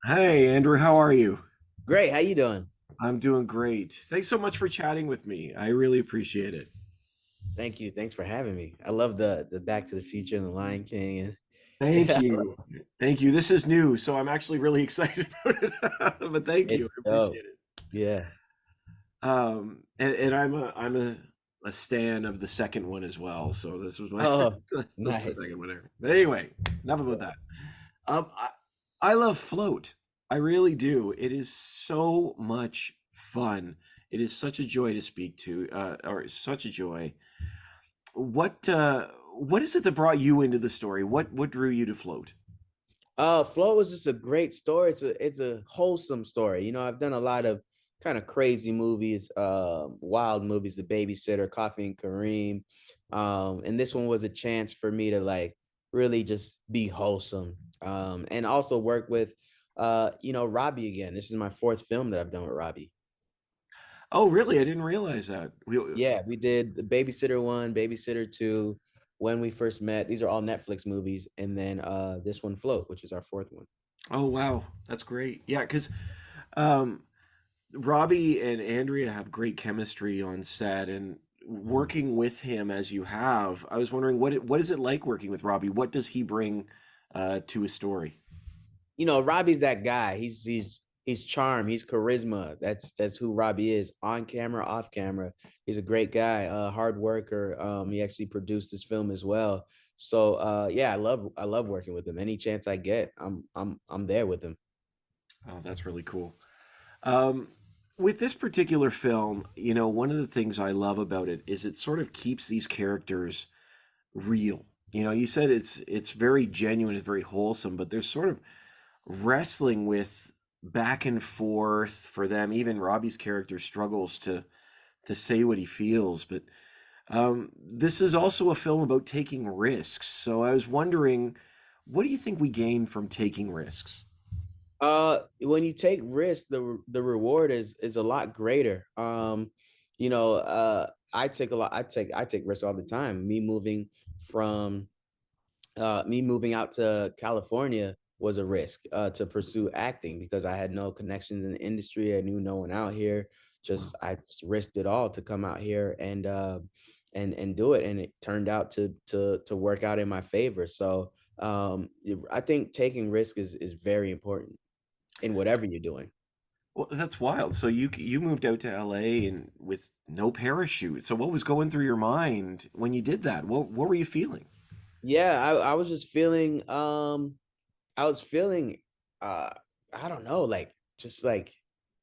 Hey, Andrew, how are you? Great. How you doing? I'm doing great. Thanks so much for chatting with me. I really appreciate it. Thank you. Thanks for having me. I love the Back to the Future and the Lion King and Thank yeah, you. Thank you. This is new, so I'm actually really excited about it. But thank you. it's I dope. appreciate it. Yeah. And I'm a stan of the second one as well. So this was my Oh, that's the nice. second one there. But anyway, enough about that. Um, I, I love Float. I really do. It is so much fun. It is such a joy to speak to, or such a joy. What is it that brought you into the story? What drew you to Float? Flow was just a great story. It's a wholesome story. I've done a lot of kind of crazy movies, wild movies, The Babysitter, Coffee and Kareem. And this one was a chance for me to like really just be wholesome. And also work with Robbie again. This is my fourth film that I've done with Robbie. Oh, really? I didn't realize that. Yeah, we did the Babysitter one, Babysitter two, When We First Met. These are all Netflix movies, and then this one, Float, which is our fourth one. Oh, wow, that's great. Yeah, because um, Robbie and Andrea have great chemistry on set, and Mhm. working with him as you have, I was wondering what is it like working with Robbie? What does he bring to a story? Robbie's that guy. He's charm, he's charisma. That's who Robbie is on camera, off camera. He's a great guy, hard worker. He actually produced this film as well. So yeah, I love working with him. Any chance I get, I'm there with him. Oh, that's really cool. Um, with this particular film, one of the things I love about it is it sort of keeps these characters real. You said it's very genuine, it's very wholesome, but there's sort of wrestling with back and forth for them. Even Robbie's character struggles to say what he feels, but this is also a film about taking risks. So I was wondering, what do you think we gain from taking risks? When you take risks, the reward is a lot greater. I take risks all the time. From Me moving out to California was a risk to pursue acting because I had no connections in the industry. I knew no one out here. Wow. I just risked it all to come out here and do it, and it turned out to work out in my favor. So I think taking risk is very important in whatever you're doing. Well, that's wild. So you moved out to LA and with no parachute. So what was going through your mind when you did that? What were you feeling? Yeah, I was just feeling I was feeling uh I don't know, like just like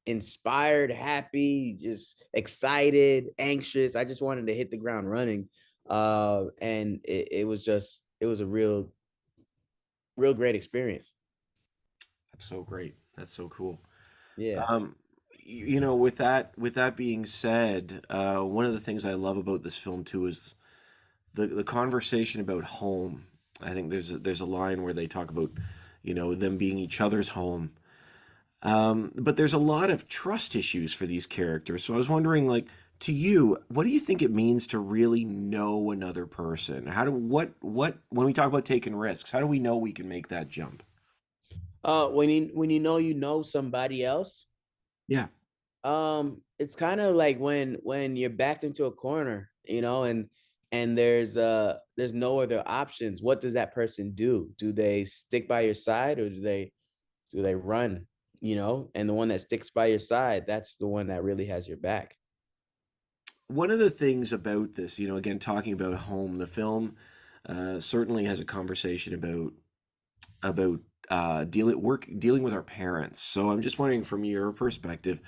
inspired, happy, just excited, anxious. I just wanted to hit the ground running. And it was a real great experience. That's so great. That's so cool. Yeah. Um, with that being said, one of the things I love about this film too is the conversation about home. I think there's a line where they talk about, them being each other's home. But there's a lot of trust issues for these characters. So I was wondering, like, to you, what do you think it means to really know another person? How do what when we talk about taking risks, how do we know we can make that jump? When you know somebody else, Yeah. it's kind of like when you're backed into a corner, and there's no other options. What does that person do? Do they stick by your side, or do they run? And the one that sticks by your side, that's the one that really has your back. One of the things about this, again, talking about home, the film certainly has a conversation about dealing with our parents. So I'm just wondering, from your perspective,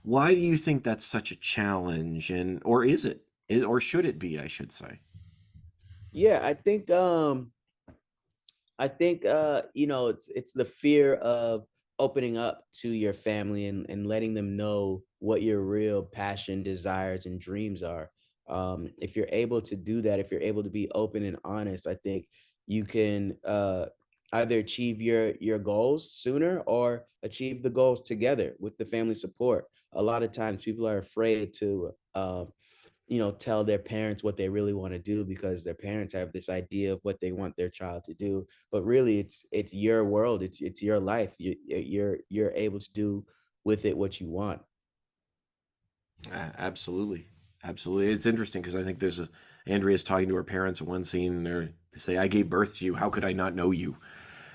why do you think that's such a challenge, and or is it, or should it be, I should say? Yeah, I think it's the fear of opening up to your family and letting them know what your real passion, desires, and dreams are. If you're able to do that, if you're able to be open and honest, I think you can either achieve your goals sooner or achieve the goals together with the family support. A lot of times people are afraid tell their parents what they really want to do, because their parents have this idea of what they want their child to do. But really, it's your world, it's your life. You're able to do with it what you want. Absolutely, absolutely. It's interesting because I think there's a Andrea's talking to her parents in one scene, and they say, "I gave birth to you. How could I not know you?"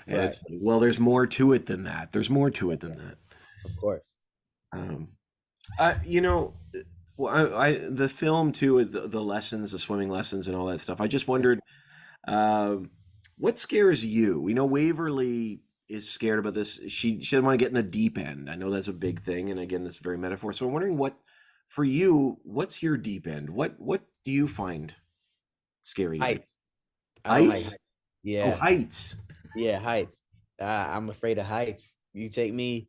And Right. it's like, well, there's more to it than that. There's more to it than that. Of course. Um, you know, well, the film too, with the lessons, the swimming lessons, and all that stuff. I just wondered, um, what scares you? We know Waverly is scared about this. She doesn't want to get in the deep end. I know that's a big thing, and again, that's very metaphor. So I'm wondering, what for you? What's your deep end? What do you find scary about it? Heights. I don't like Ice? heights. Oh, Yeah. heights. Yeah, heights. I'm afraid of heights. You take me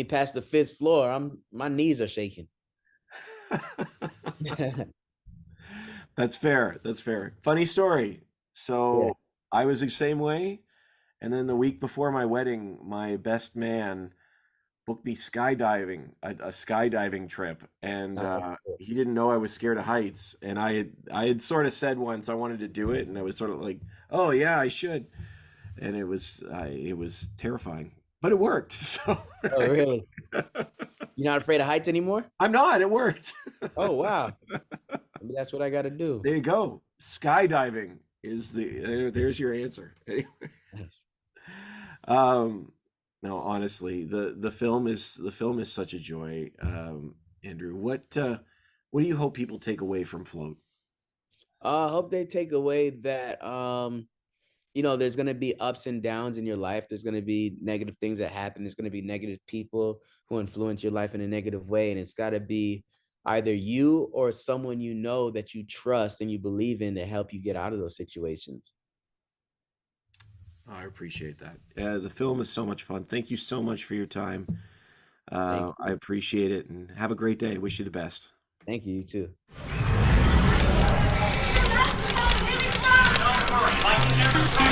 past the fifth floor, my knees are shaking. That's fair. That's fair. Funny story. Yeah. So I was the same way. And then the week before my wedding, my best man booked me skydiving, a skydiving trip. And Cool. he didn't know I was scared of heights. And I had sort of said once I wanted to do it. And I was sort of like, oh, yeah, I should. And it was terrifying, but it worked. So Oh, really? You're not afraid of heights anymore? I'm not. It worked. Oh, wow. Maybe that's what I gotta do. There you go. Skydiving is there's your answer. Nice. Um, no, honestly, the film is such a joy. Andrew, what do you hope people take away from Float? I hope they take away that there's going to be ups and downs in your life. There's going to be negative things that happen. There's going to be negative people who influence your life in a negative way. And it's got to be either you or someone that you trust and you believe in to help you get out of those situations. Oh, I appreciate that. The film is so much fun. Thank you so much for your time. Thank I you. appreciate it, and have a great day. Wish you the best. Thank you. You too. Like you never saw